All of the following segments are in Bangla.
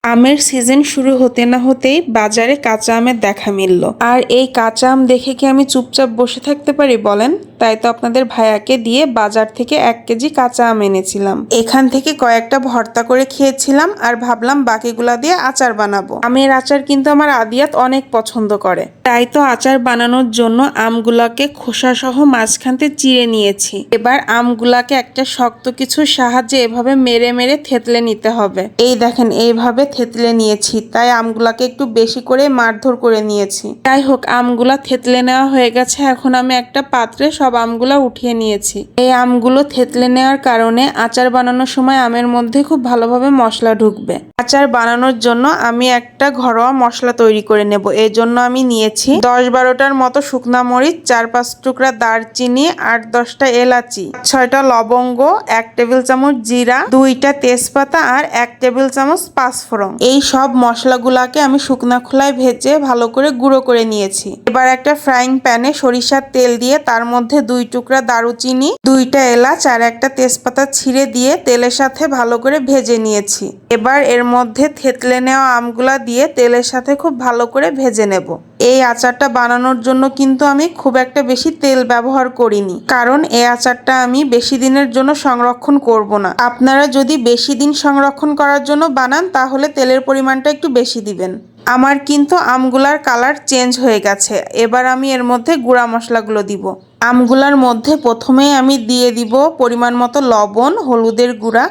আমের সিজন শুরু হতে না হতেই বাজারে কাঁচা আমের দেখা মিলল। আর এই কাঁচা আম দেখে কি আমি চুপচাপ বসে থাকতে পারি বলেন? তাই তো আপনাদের ভাইয়াকে দিয়ে বাজার থেকে 1 কেজি কাঁচা আম এনেছিলাম। এখান থেকে কয়েকটা ভর্তা করে খেয়েছিলাম আর ভাবলাম বাকিগুলা দিয়ে আচার বানাবো। আমের আচার কিন্তু আমার আদিয়াত অনেক পছন্দ করে, তাই তো আচার বানানোর জন্য আমগুলাকে খোসা সহ মাঝখানতে চিড়ে নিয়েছি। এবার আমগুলাকে একটা শক্ত কিছুর সাহায্যে এভাবে মেরে মেরে থেতলে নিতে হবে। এই দেখেন এইভাবে থেতলে নিয়েছি, তাই আমগুলাকে একটু বেশি করে মারধর করে নিয়েছি। যাই হোক, আমগুলা থেতলে নেওয়া হয়ে গেছে। এখন আমি একটা পাত্রে সব আমগুলা উঠিয়ে নিয়েছি। এই আমগুলো থেতলে নেওয়ার কারণে আচার বানানোর সময় আমের মধ্যে খুব ভালোভাবে মশলা ঢুকবে। আচার বানানোর জন্য আমি একটা ঘরোয়া মশলা তৈরি করে নেব। এই জন্য আমি নিয়েছি 10-12টার মতো শুকনা মরিচ, 4-5 টুকরা দারচিনি, 8-10টা এলাচি, 6টা লবঙ্গ, 1 টেবিল চামচ জিরা, 2টা তেজপাতা আর 1 টেবিল চামচ পাঁচফোড়ন। এই সব মশলাগুলাকে আমি শুকনা খোলায় ভেজে ভালো করে গুঁড়ো করে নিয়েছি। এবার একটা ফ্রাইং প্যানে সরিষার তেল দিয়ে তার মধ্যে 2 টুকরা দারুচিনি, 2টা এলাচ আর একটা তেজপাতা ছিঁড়ে দিয়ে তেলের সাথে ভালো করে ভেজে নিয়েছি। এবার এর মধ্যে থেতলে নেওয়া আমগুলা দিয়ে তেলের সাথে খুব ভালো করে ভেজে নেব। এই আচারটা বানানোর জন্য কিন্তু আমি খুব একটা বেশি তেল ব্যবহার করিনি, কারণ এই আচারটা আমি বেশি দিনের জন্য সংরক্ষণ করব না। আপনারা যদি বেশি দিন সংরক্ষণ করার জন্য বানান তাহলে তেলের পরিমাণটা একটু বেশি দিবেন। আমার কিন্তু আমগুলার কালার চেঞ্জ হয়ে গেছে। এবার আমি এর মধ্যে গুঁড়া মশলাগুলো দিব। আমগুলার মধ্যে প্রথমেই আমি দিয়ে দিব পরিমাণ মতো লবণ, হলুদের গুঁড়া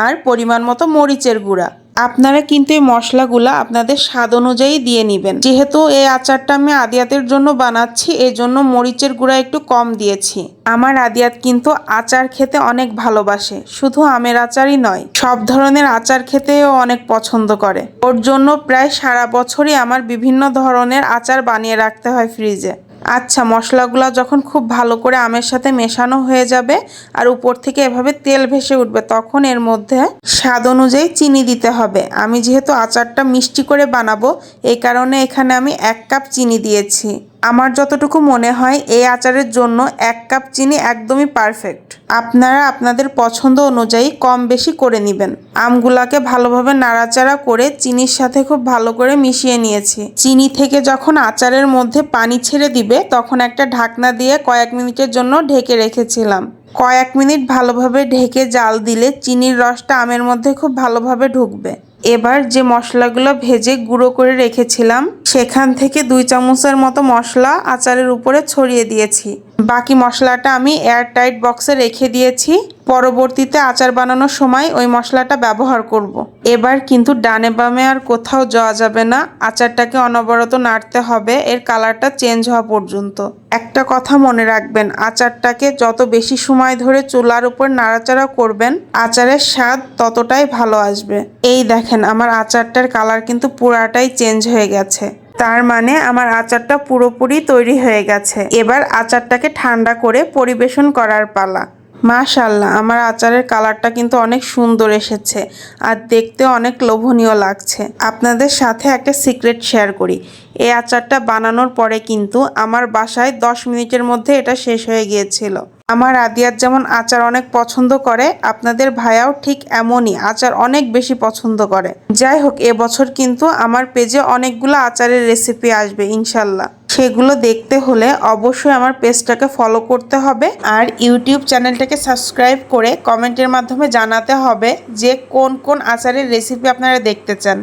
আর পরিমাণ মতো মরিচের গুঁড়া। আপনারা কিন্তু এই মশলাগুলো আপনাদের স্বাদ অনুযায়ী দিয়ে নেবেন। যেহেতু এই আচারটা আমি আদিয়াতের জন্য বানাচ্ছি, এই জন্য মরিচের গুঁড়া একটু কম দিয়েছি। আমার আদিয়াত কিন্তু আচার খেতে অনেক ভালোবাসে, শুধু আমের আচারই নয়, সব ধরনের আচার খেতেও অনেক পছন্দ করে। ওর জন্য প্রায় সারা বছরই আমার বিভিন্ন ধরনের আচার বানিয়ে রাখতে হয় ফ্রিজে। আচ্ছা, মশলাগুলো যখন খুব ভালো করে আমের সাথে মেশানো হয়ে যাবে আর উপর থেকে এভাবে তেল ভেসে উঠবে, তখন এর মধ্যে স্বাদ অনুযায়ী চিনি দিতে হবে। আমি যেহেতু আচারটা মিষ্টি করে বানাবো, এই কারণে এখানে আমি 1 কাপ চিনি দিয়েছি। আমার যতটুকু মনে হয় এই আচারের জন্য 1 কাপ চিনি একদমই পারফেক্ট। আপনারা আপনাদের পছন্দ অনুযায়ী কম বেশি করে নেবেন। আমগুলাকে ভালোভাবে নাড়াচাড়া করে চিনির সাথে খুব ভালো করে মিশিয়ে নিয়েছি। চিনি থেকে যখন আচারের মধ্যে পানি ছেড়ে দিবে তখন একটা ঢাকনা দিয়ে কয়েক মিনিটের জন্য ঢেকে রেখেছিলাম। কয়েক মিনিট ভালোভাবে ঢেকে জাল দিলে চিনির রসটা আমের মধ্যে খুব ভালোভাবে ঢুকবে। এবার যে মশলাগুলো ভেজে গুঁড়ো করে রেখেছিলাম সেখান থেকে 2 চামচের মতো মশলা আচারের উপরে ছড়িয়ে দিয়েছি। বাকি মশলাটা আমি এয়ারটাইট বক্সে রেখে দিয়েছি। পরবর্তীতে আচার বানানোর সময় ওই মশলাটা ব্যবহার করব। এবার কিন্তু ডানে বামে আর কোথাও যাওয়া যাবে না, আচারটাকে অনবরত নাড়তে হবে এর কালারটা চেঞ্জ হওয়া পর্যন্ত। একটা কথা মনে রাখবেন, আচারটাকে যত বেশি সময় ধরে চুলার উপর নাড়াচাড়া করবেন আচারের স্বাদ ততটাই ভালো আসবে। এই দেখেন আমার আচারটার কালার কিন্তু পুরাটাই চেঞ্জ হয়ে গেছে, তার মানে আমার আচারটা পুরোপুরি তৈরি হয়ে গেছে। এবার আচারটাকে ঠান্ডা করে পরিবেশন করার পালা। মাশাআল্লাহ, আমার আচারের কালারটা কিন্তু অনেক সুন্দর এসেছে আর দেখতেও অনেক লোভনীয় লাগছে। আপনাদের সাথে একটা সিক্রেট শেয়ার করি, এই আচারটা বানানোর পরে কিন্তু আমার বাসায় 10 মিনিটের মধ্যে এটা শেষ হয়ে গিয়েছিল। আমার আদিয়াত যেমন আচার অনেক পছন্দ করে, আপনাদের ভাইয়াও ঠিক এমনই আচার অনেক বেশি পছন্দ করে। যাই হোক, এবছর কিন্তু আমার পেজে অনেকগুলো আচারের রেসিপি আসবে ইনশাল্লাহ। সেগুলো দেখতে হলে অবশ্যই আমার পেজটাকে ফলো করতে হবে আর ইউটিউব চ্যানেলটাকে সাবস্ক্রাইব করে কমেন্টের মাধ্যমে জানাতে হবে যে কোন কোন আচারের রেসিপি আপনারা দেখতে চান।